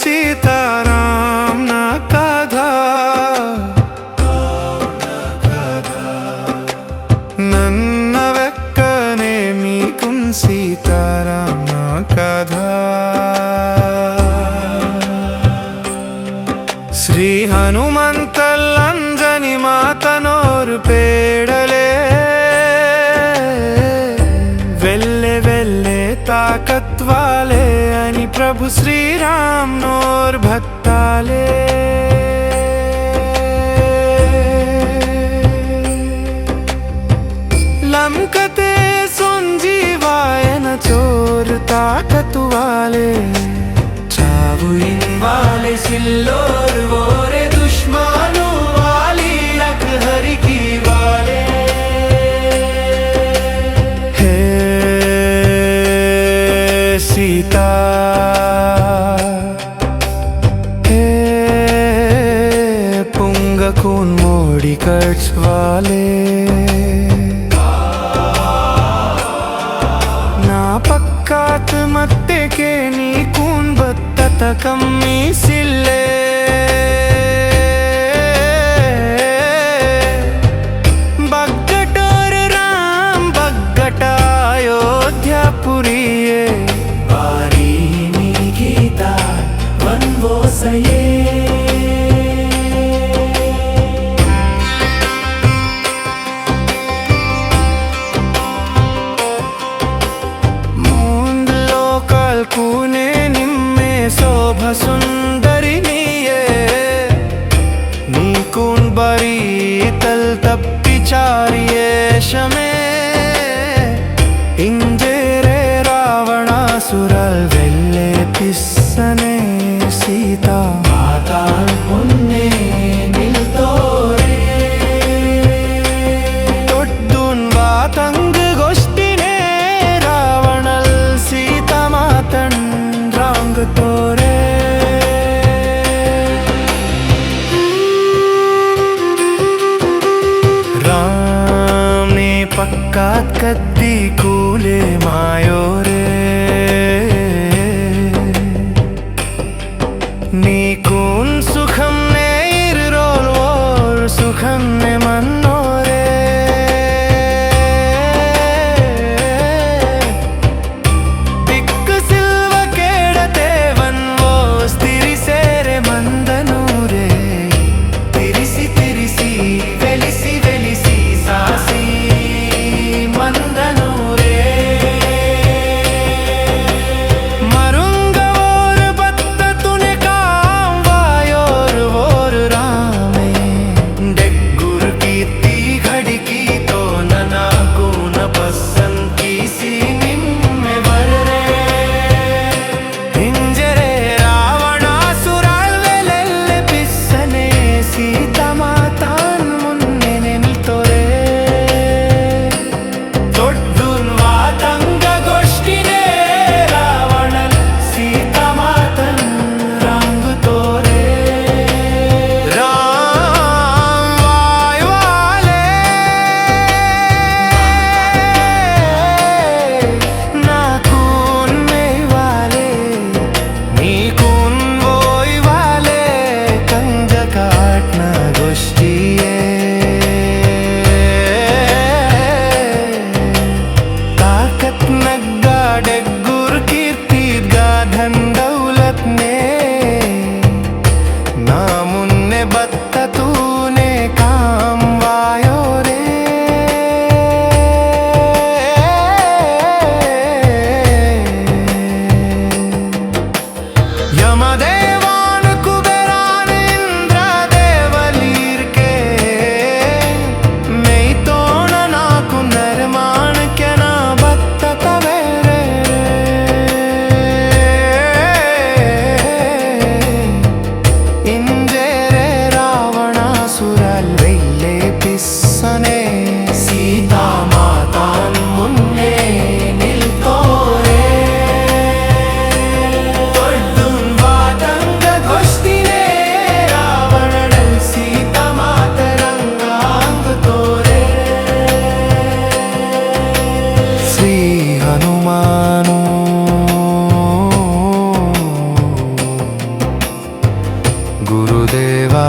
సీతారాం నా కథ నన్న వెక్కనే మీకున్ సీతారాం నా కథ శ్రీ హనుమంతల్ అంజని మాతనోర్ పేడలే వెల్లె వెల్లె తాకత్ వాలే అని ప్రభు శ్రీరామ్ నోర్ భక్తాలే लमकते संजीवायन चोर ताकत वाले छावुइन वाले सिल्लोर वोरे दुश्मनों वाली लखहरी की वाले हे सीता हे पुंगकून मोड़ी कट्स वाले पक्कात मत्ते के नीकून बत्तत कम्मी सिल्ले बग्गटोर राम बग्गट अयोध्यापुरीये बारी नी गीता वनवोसये कूने निम्मे शोभ सुंदरी नीये नीकून बरी तल तप्पिचारिये शमे इंजेरे रावणासुरल वेल्ले पिस्सने सीता माता मुन्ने निल्तोरे तोड्डून वातंग गोष्ठिने रावणल सीता रंग तोरे राम ने पक्कात कद्दी कूले मायोरे नीकून सुखम ने इरोल और सुखम ने मनोरे గురుదేవా